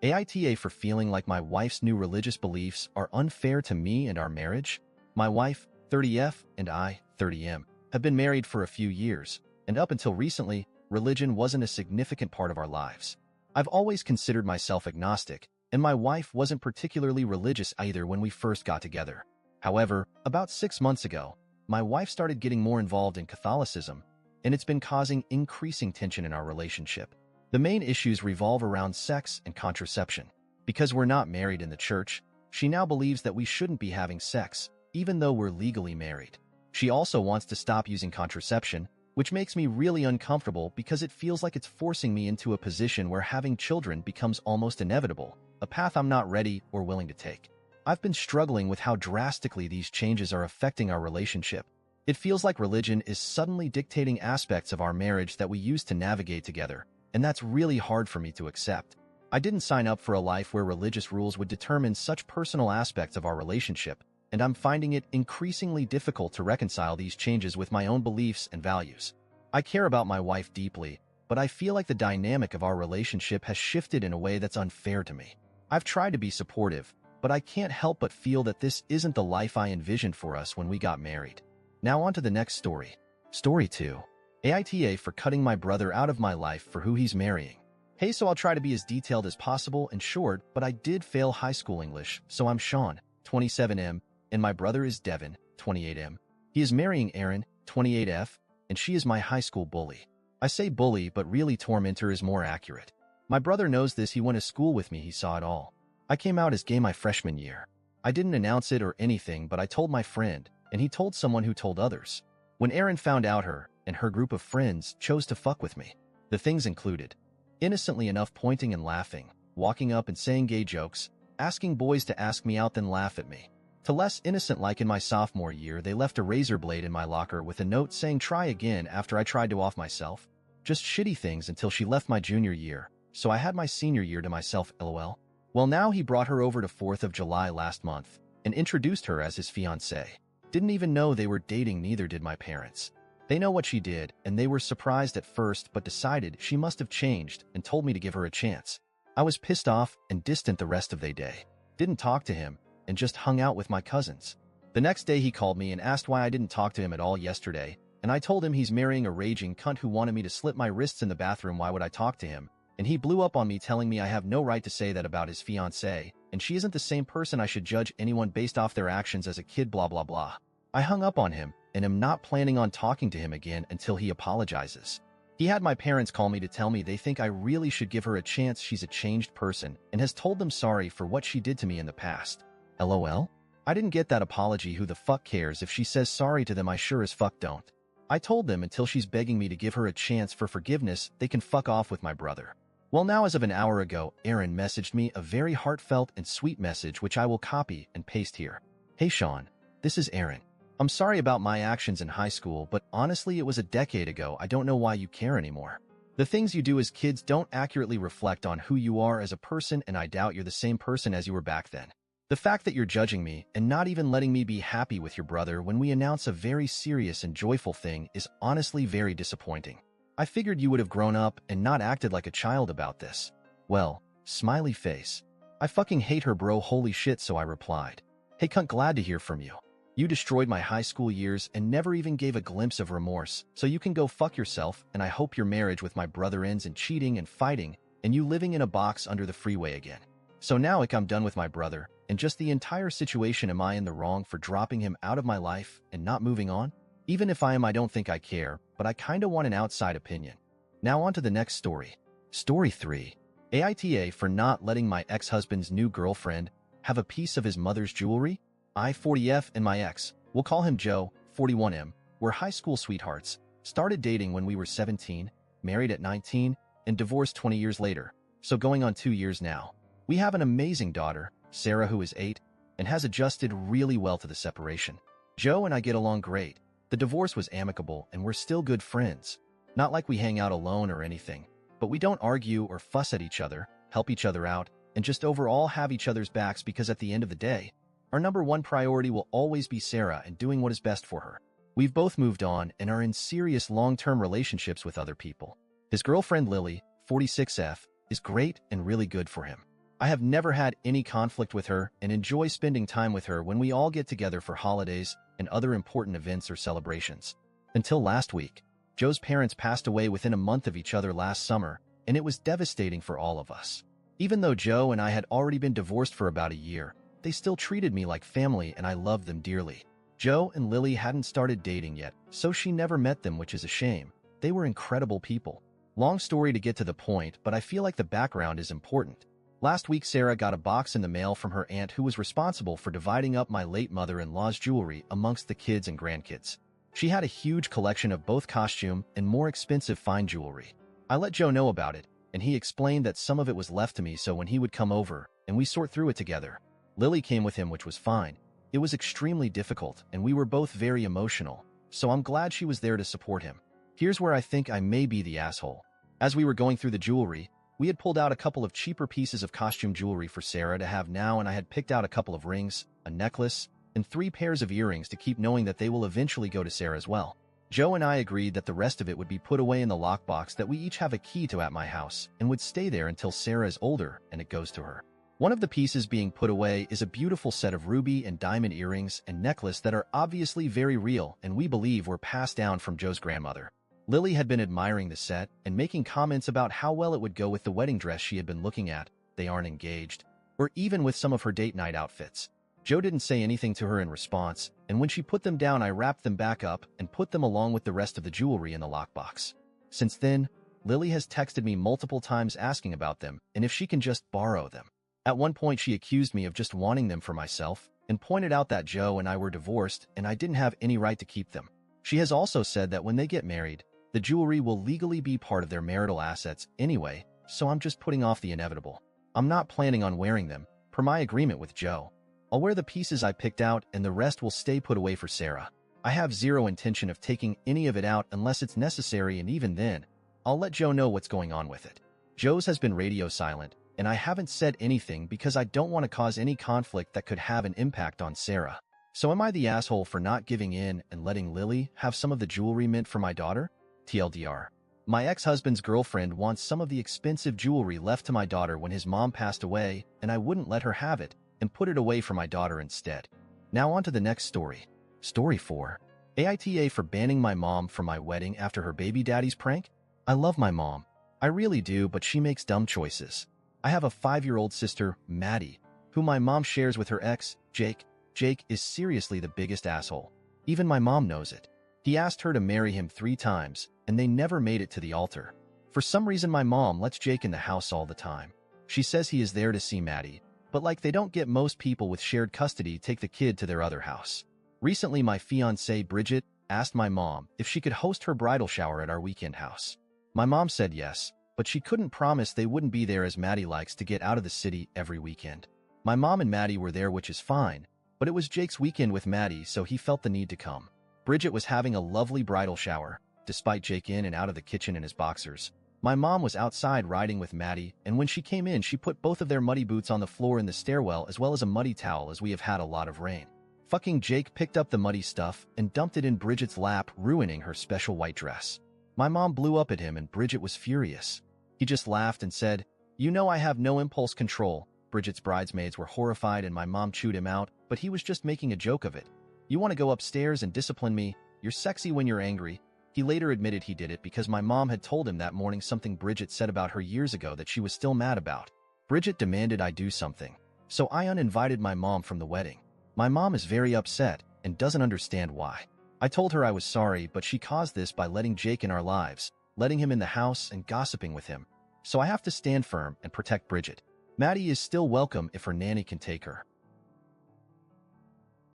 AITA for feeling like my wife's new religious beliefs are unfair to me and our marriage. My wife, 30F, and I, 30M, have been married for a few years, and up until recently, religion wasn't a significant part of our lives. I've always considered myself agnostic, and my wife wasn't particularly religious either when we first got together. However, about 6 months ago, my wife started getting more involved in Catholicism, and it's been causing increasing tension in our relationship. The main issues revolve around sex and contraception. Because we're not married in the church, she now believes that we shouldn't be having sex, even though we're legally married. She also wants to stop using contraception, which makes me really uncomfortable because it feels like it's forcing me into a position where having children becomes almost inevitable, a path I'm not ready or willing to take. I've been struggling with how drastically these changes are affecting our relationship. It feels like religion is suddenly dictating aspects of our marriage that we used to navigate together, and that's really hard for me to accept. I didn't sign up for a life where religious rules would determine such personal aspects of our relationship, and I'm finding it increasingly difficult to reconcile these changes with my own beliefs and values. I care about my wife deeply, but I feel like the dynamic of our relationship has shifted in a way that's unfair to me. I've tried to be supportive, but I can't help but feel that this isn't the life I envisioned for us when we got married. Now on to the next story. Story 2. AITA for cutting my brother out of my life for who he's marrying. Hey, so I'll try to be as detailed as possible and short, but I did fail high school English, so I'm Sean, 27M, and my brother is Devin, 28M. He is marrying Erin, 28F, and she is my high school bully. I say bully, but really tormentor is more accurate. My brother knows this. He went to school with me. He saw it all. I came out as gay my freshman year. I didn't announce it or anything, but I told my friend, and he told someone who told others. When Erin found out, her and her group of friends chose to fuck with me. The things included, innocently enough, pointing and laughing, walking up and saying gay jokes, asking boys to ask me out then laugh at me. To less innocent, like in my sophomore year, they left a razor blade in my locker with a note saying try again after I tried to off myself. Just shitty things until she left my junior year, so I had my senior year to myself, lol. Well, now he brought her over to 4th of July last month and introduced her as his fiancée. Didn't even know they were dating, neither did my parents. They know what she did, and they were surprised at first but decided she must have changed and told me to give her a chance. I was pissed off and distant the rest of the day. Didn't talk to him and just hung out with my cousins. The next day he called me and asked why I didn't talk to him at all yesterday, and I told him he's marrying a raging cunt who wanted me to slit my wrists in the bathroom. Why would I talk to him? And he blew up on me, telling me I have no right to say that about his fiancée, and she isn't the same person. I should judge anyone based off their actions as a kid, blah blah blah. I hung up on him and am not planning on talking to him again until he apologizes. He had my parents call me to tell me they think I really should give her a chance. She's a changed person and has told them sorry for what she did to me in the past. LOL? I didn't get that apology. Who the fuck cares if she says sorry to them? I sure as fuck don't. I told them until she's begging me to give her a chance for forgiveness, they can fuck off with my brother. Well, now as of an hour ago, Erin messaged me a very heartfelt and sweet message which I will copy and paste here. Hey Sean, this is Erin. I'm sorry about my actions in high school, but honestly it was a decade ago. I don't know why you care anymore. The things you do as kids don't accurately reflect on who you are as a person, and I doubt you're the same person as you were back then. The fact that you're judging me and not even letting me be happy with your brother when we announce a very serious and joyful thing is honestly very disappointing. I figured you would have grown up and not acted like a child about this. Well, smiley face. I fucking hate her, bro, holy shit. So I replied, hey cunt, glad to hear from you. You destroyed my high school years and never even gave a glimpse of remorse, so you can go fuck yourself, and I hope your marriage with my brother ends in cheating and fighting and you living in a box under the freeway again. So now I'm done with my brother and just the entire situation. Am I in the wrong for dropping him out of my life and not moving on? Even if I am, I don't think I care, but I kinda want an outside opinion. Now on to the next story. Story 3. AITA for not letting my ex-husband's new girlfriend have a piece of his mother's jewelry. I, 40F, and my ex, we'll call him Joe, 41M, were high school sweethearts, started dating when we were 17, married at 19, and divorced 20 years later, so going on 2 years now. We have an amazing daughter, Sarah, who is 8, and has adjusted really well to the separation. Joe and I get along great. The divorce was amicable and we're still good friends. Not like we hang out alone or anything, but we don't argue or fuss at each other, help each other out, and just overall have each other's backs, because at the end of the day, our number one priority will always be Sarah and doing what is best for her. We've both moved on and are in serious long-term relationships with other people. His girlfriend Lily, 46F, is great and really good for him. I have never had any conflict with her and enjoy spending time with her when we all get together for holidays and other important events or celebrations. Until last week, Joe's parents passed away within a month of each other last summer, and it was devastating for all of us. Even though Joe and I had already been divorced for about a year, they still treated me like family and I loved them dearly. Joe and Lily hadn't started dating yet, so she never met them, which is a shame. They were incredible people. Long story to get to the point, but I feel like the background is important. Last week, Sarah got a box in the mail from her aunt who was responsible for dividing up my late mother-in-law's jewelry amongst the kids and grandkids. She had a huge collection of both costume and more expensive fine jewelry. I let Joe know about it, and he explained that some of it was left to me so when he would come over, and we sort through it together. Lily came with him, which was fine. It was extremely difficult, and we were both very emotional, so I'm glad she was there to support him. Here's where I think I may be the asshole. As we were going through the jewelry, we had pulled out a couple of cheaper pieces of costume jewelry for Sarah to have now, and I had picked out a couple of rings, a necklace, and 3 pairs of earrings to keep, knowing that they will eventually go to Sarah as well. Joe and I agreed that the rest of it would be put away in the lockbox that we each have a key to at my house and would stay there until Sarah is older and it goes to her. One of the pieces being put away is a beautiful set of ruby and diamond earrings and necklace that are obviously very real and we believe were passed down from Joe's grandmother. Lily had been admiring the set and making comments about how well it would go with the wedding dress she had been looking at. They aren't engaged, or even with some of her date night outfits. Joe didn't say anything to her in response, and when she put them down, I wrapped them back up and put them along with the rest of the jewelry in the lockbox. Since then, Lily has texted me multiple times asking about them and if she can just borrow them. At one point, she accused me of just wanting them for myself and pointed out that Joe and I were divorced and I didn't have any right to keep them. She has also said that when they get married, the jewelry will legally be part of their marital assets anyway, so I'm just putting off the inevitable. I'm not planning on wearing them, per my agreement with Joe. I'll wear the pieces I picked out and the rest will stay put away for Sarah. I have zero intention of taking any of it out unless it's necessary, and even then, I'll let Joe know what's going on with it. Joe's has been radio silent, and I haven't said anything because I don't want to cause any conflict that could have an impact on Sarah. So am I the asshole for not giving in and letting Lily have some of the jewelry meant for my daughter? TLDR. My ex-husband's girlfriend wants some of the expensive jewelry left to my daughter when his mom passed away, and I wouldn't let her have it and put it away for my daughter instead. Now on to the next story. Story 4. AITA for banning my mom from my wedding after her baby daddy's prank? I love my mom. I really do, but she makes dumb choices. I have a 5-year-old sister, Maddie, who my mom shares with her ex, Jake. Jake is seriously the biggest asshole. Even my mom knows it. He asked her to marry him 3 times, and they never made it to the altar. For some reason, my mom lets Jake in the house all the time. She says he is there to see Maddie, but like they don't get most people with shared custody take the kid to their other house. Recently, my fiancée, Bridget, asked my mom if she could host her bridal shower at our weekend house. My mom said yes, but she couldn't promise they wouldn't be there as Maddie likes to get out of the city every weekend. My mom and Maddie were there, which is fine, but it was Jake's weekend with Maddie, so he felt the need to come. Bridget was having a lovely bridal shower, despite Jake in and out of the kitchen in his boxers. My mom was outside riding with Maddie, and when she came in, she put both of their muddy boots on the floor in the stairwell as well as a muddy towel, as we have had a lot of rain. Fucking Jake picked up the muddy stuff and dumped it in Bridget's lap, ruining her special white dress. My mom blew up at him and Bridget was furious. He just laughed and said, "You know I have no impulse control." Bridget's bridesmaids were horrified and my mom chewed him out, but he was just making a joke of it. "You want to go upstairs and discipline me? You're sexy when you're angry." He later admitted he did it because my mom had told him that morning something Bridget said about her years ago that she was still mad about. Bridget demanded I do something, so I uninvited my mom from the wedding. My mom is very upset and doesn't understand why. I told her I was sorry, but she caused this by letting Jake in our lives, letting him in the house and gossiping with him. So I have to stand firm and protect Bridget. Maddie is still welcome if her nanny can take her.